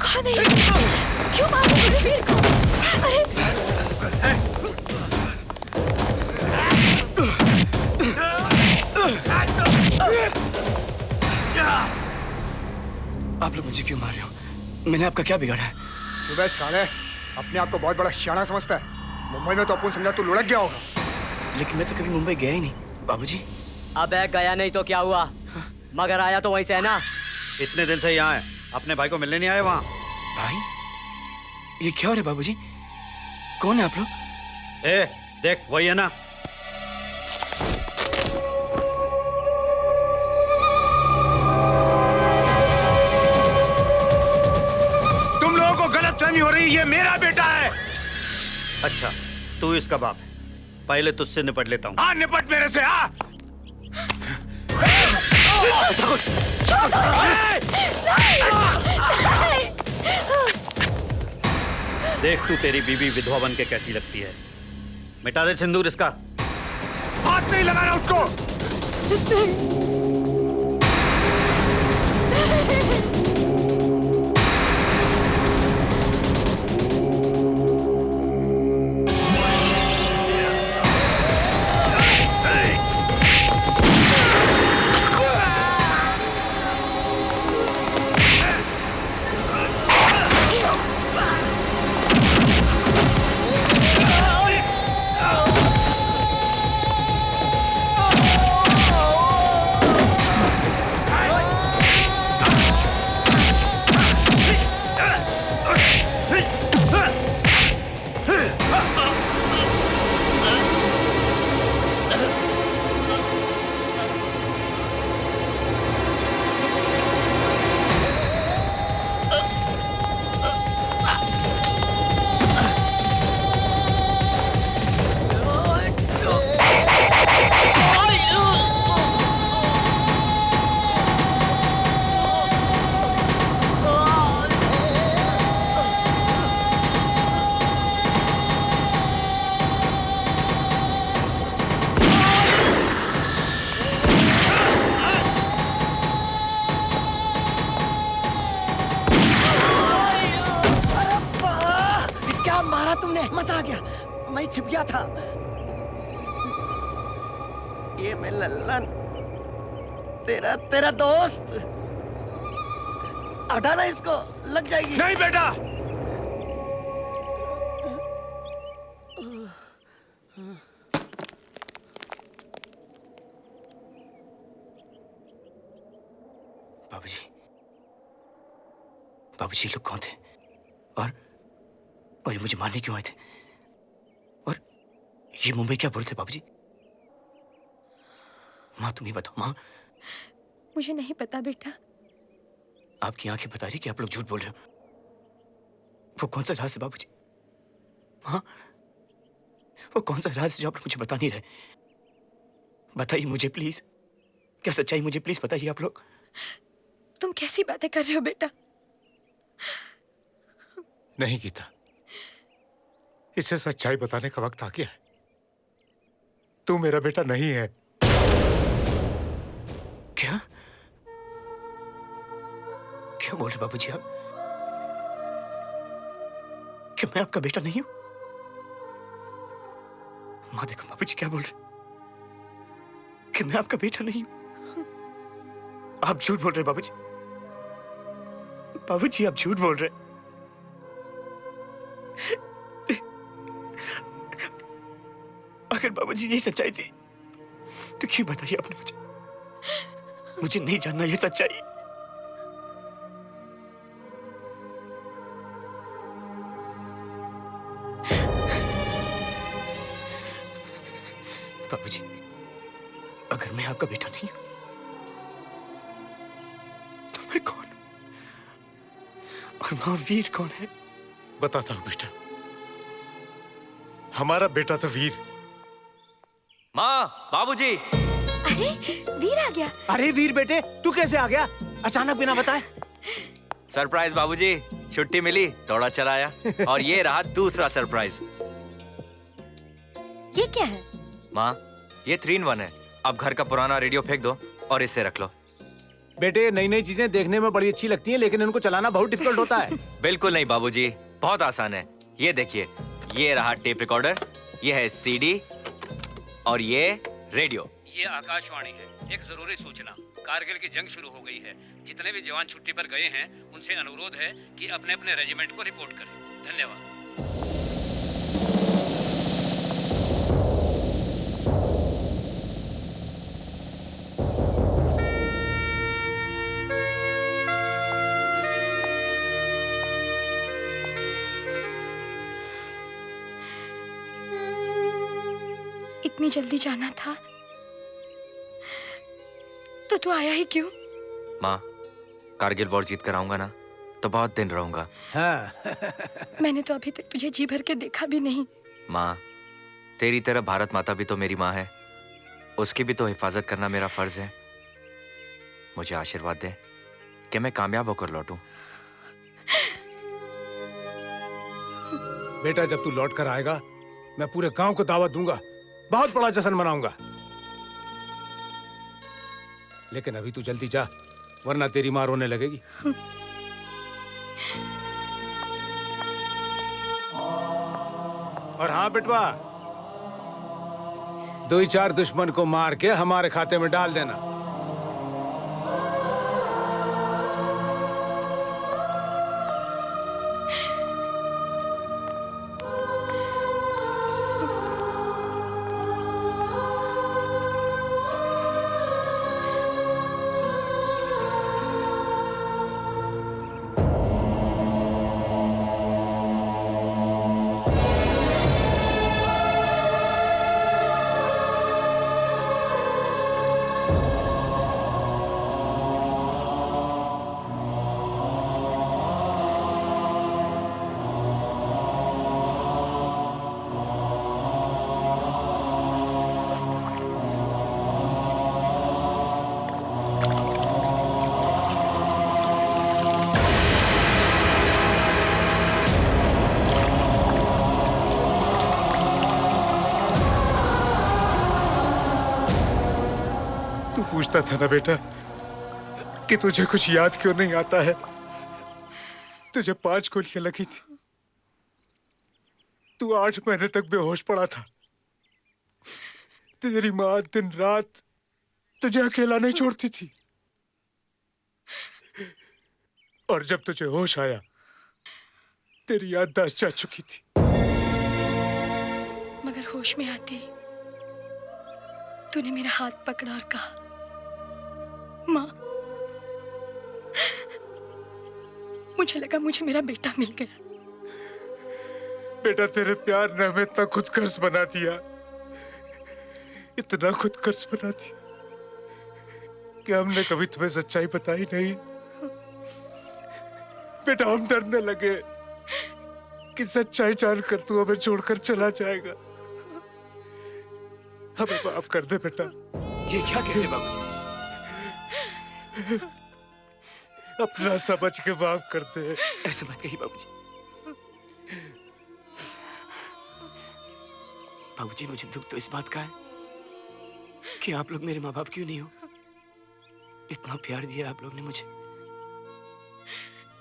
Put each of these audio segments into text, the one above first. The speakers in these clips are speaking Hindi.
कौन है? क्यों मार रहे हो वीर को? अरे आप लोग मुझे क्यों मार रहे हो? मैंने आपका क्या बिगाड़ा है? तू बस साले अपने आप को बहुत बड़ा शाना समझता है। मुंबई में तो अपन समझा तू लुढ़क गया होगा। लेकिन मैं तो कभी मुंबई गया ही नहीं बाबूजी। अबे गया नहीं तो क्या हुआ? मगर आया तो वहीं से है ना। इतने दिन से यहाँ है, अपने भाई को मिलने नहीं आए वहाँ? भाई ये क्या हो रहा है बाबूजी? कौन है आप लोग? ए देख वही है ना। तुम लोगों को गलतफहमी हो रही है, ये मेरा बेटा है। अच्छा तू इसका बाप है, पहले तुझसे निपट लेता हूँ। हाँ निपट मेरे से। हाँ देख तू तेरी बीवी विधवा बन के कैसी लगती है। मिटा दे सिंदूर इसका। हाथ नहीं लगाना उसको। मजा आ गया, मैं छिप गया था। ये मैं लल्लन तेरा दोस्त। हटाना इसको, लग जाएगी। नहीं बेटा। बाबूजी ये लोग कौन थे? और ये मुझे मारने क्यों आए थे? और ये मुंबई क्या बोल रहे थे बाबूजी? माँ तुम ही बताओ माँ। मुझे नहीं पता बेटा। आपकी आंखें बता रही कि आप लोग झूठ बोल रहे हो। वो कौन सा राज है बाबूजी? हाँ वो कौन सा राज जो आप लोग मुझे बता नहीं रहे? बताइए मुझे प्लीज, क्या सच्चाई मुझे प्लीज बताइए आप लोग। तुम कैसी बातें कर रहे हो बेटा? नहीं गीता, इसे सच्चाई बताने का वक्त आ गया है। तू मेरा बेटा नहीं है। क्या क्या बोल रहे बाबूजी आप? क्या मैं आपका बेटा नहीं हूं? माँ देखो बाबूजी क्या बोल रहे कि मैं आपका बेटा नहीं हूं। आप झूठ बोल रहे बाबूजी। बाबूजी आप झूठ बोल रहे। अगर बाबूजी यही सच्चाई थी तो क्यों बताइए आपने मुझे? मुझे नहीं जानना ये सच्चाई। बाबूजी अगर मैं आपका बेटा नहीं हूं तो मैं कौन हूं? और महावीर कौन है? बताता हूं बेटा। हमारा बेटा तो वीर माँ, बाबूजी। अरे वीर आ गया। अरे वीर बेटे, तू कैसे आ गया अचानक बिना बताए? सरप्राइज बाबूजी, छुट्टी मिली, दौड़ा चला आया। और ये रहा दूसरा सरप्राइज। ये क्या है? माँ, ये 3-in-1 है। अब घर का पुराना रेडियो फेंक दो और इसे रख लो। बेटे, नई नई चीजें देखने में बड़ी अच्छी लगती हैं, लेकिन इनको चलाना बहुत डिफिकल्ट होता है। बिल्कुल नहीं बाबूजी, बहुत आसान है। ये देखिए, ये रहा टेप रिकॉर्डर, ये है सीडी और ये रेडियो। ये आकाशवाणी है। एक जरूरी सूचना, कारगिल की जंग शुरू हो गई है। जितने भी जवान छुट्टी पर गए हैं उनसे अनुरोध है कि अपने अपने रेजिमेंट को रिपोर्ट करें। धन्यवाद। इतनी जल्दी जाना था तो तू आया ही क्यों? माँ, कारगिल वॉर जीत कर आऊंगा ना तो बहुत दिन रहूंगा। हाँ। मैंने तो अभी तक तुझे जी भर के देखा भी नहीं। माँ, तेरी तरह भारत माता भी तो मेरी माँ है। उसकी भी तो हिफाजत करना मेरा फर्ज है। मुझे आशीर्वाद दे कि मैं कामयाब होकर लौटूं। बेटा, जब तू लौट कर आएगा मैं पूरे गांव को दावत दूंगा, बहुत बड़ा जश्न मनाऊंगा। लेकिन अभी तू जल्दी जा, वरना तेरी माँ रोने लगेगी। और हाँ बेटवा, 2-4 दुश्मन को मार के हमारे खाते में डाल देना। पूछता था ना बेटा कि तुझे कुछ याद क्यों नहीं आता है। तुझे 5 गोलियां लगी थी, तू 8 महीने तक बेहोश पड़ा था। तेरी माँ दिन रात तुझे अकेला नहीं छोड़ती थी। और जब तुझे होश आया, तेरी याददाश्त जा चुकी थी। मगर होश में आते ही तूने मेरा हाथ पकड़ा और कहा, माँ, मुझे लगा मुझे मेरा बेटा मिल गया। बेटा, तेरे प्यार ने हमें इतना खुदगर्ज बना दिया, इतना खुदगर्ज बना दिया कि हमने कभी तुम्हें सच्चाई बताई नहीं। बेटा, हम डरने लगे कि सच्चाई जानकर तू हमें छोड़कर चला जाएगा। हमें माफ कर दे बेटा। ये क्या कह रहे बाबूजी? अपना समझ के माफ कर दे। ऐसे मत कहिए बाबूजी। बाबूजी, मुझे दुख तो इस बात का है कि आप लोग मेरे माँ बाप क्यों नहीं हो। इतना प्यार दिया आप लोग ने मुझे,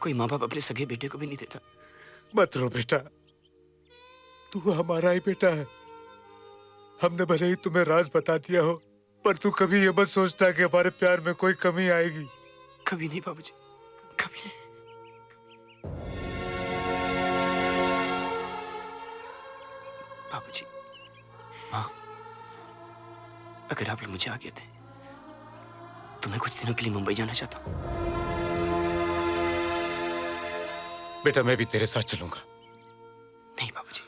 कोई माँ बाप अपने सगे बेटे को भी नहीं देता। मत रो बेटा, तू हमारा ही बेटा है। हमने भले ही तुम्हें राज बता दिया हो, पर तू कभी ये मत सोचता कि हमारे प्यार में कोई कमी आएगी। कभी नहीं बाबूजी, कभी नहीं। बाबूजी, माँ, अगर आप लोग मुझे आज्ञा दें तो मैं कुछ दिनों के लिए मुंबई जाना चाहता हूँ। बेटा, मैं भी तेरे साथ चलूंगा। नहीं बाबूजी,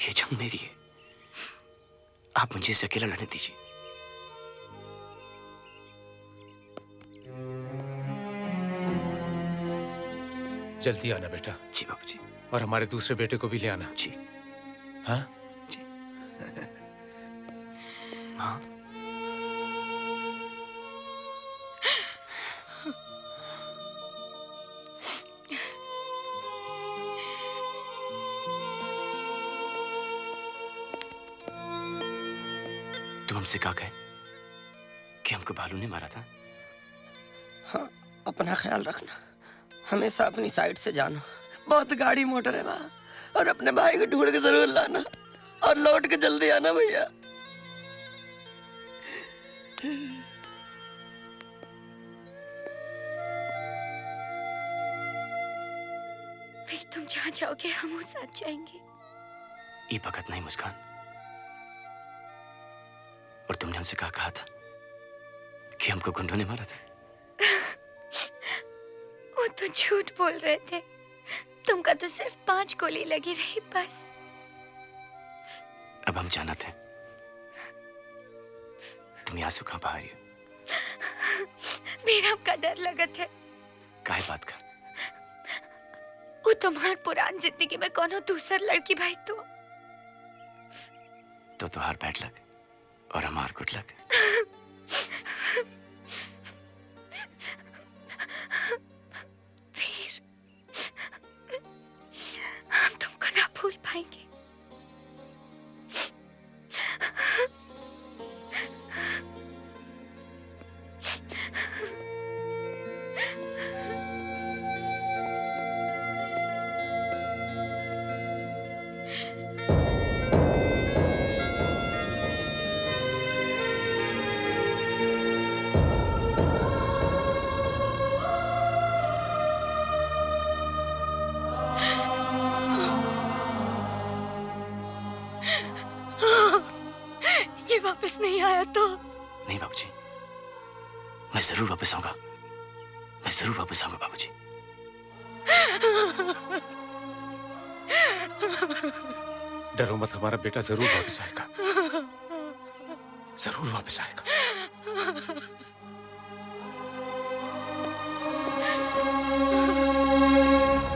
ये जंग मेरी है, आप मुझे इसे अकेला लड़ने दीजिए। जल्दी आना बेटा। जी बाबूजी। और हमारे दूसरे बेटे को भी ले आना। जी। हाँ जी। माँ, तुम हमसे क्या कहे कि हमको भालू ने मारा था? हाँ, अपना ख्याल रखना, हमेशा अपनी साइड से जाना। बहुत गाड़ी मोटर है वहाँ, और अपने भाई को ढूंढ के जरूर लाना और लौट के जल्दी आना भैया। फिर तुम जहाँ जाओगे हम उस साथ जाएंगे। ये वक्त नहीं मुस्कान, और तुमने हमसे क्या कहा था कि हमको गुंडों ने मारा था? वो तो झूठ बोल रहे थे, तुमका तो सिर्फ 5 गोली लगी रही बस। अब हम जानते हैं तुम आंसू कहाँ बहा रही हो। मेरा का डर लगत है। काहे बात कर? वो तुम्हार पुरान जिंदगी में कोनो दूसर लड़की भाई तो तुहार बैड लक और हमार गुड लक। फिर हम तुमको ना भूल पाएंगे। ये वापस नहीं आया तो? नहीं बाबूजी, मैं जरूर वापस आऊंगा, मैं जरूर वापस आऊंगा बाबूजी। डरो मत, हमारा बेटा जरूर वापस आएगा, जरूर वापस आएगा।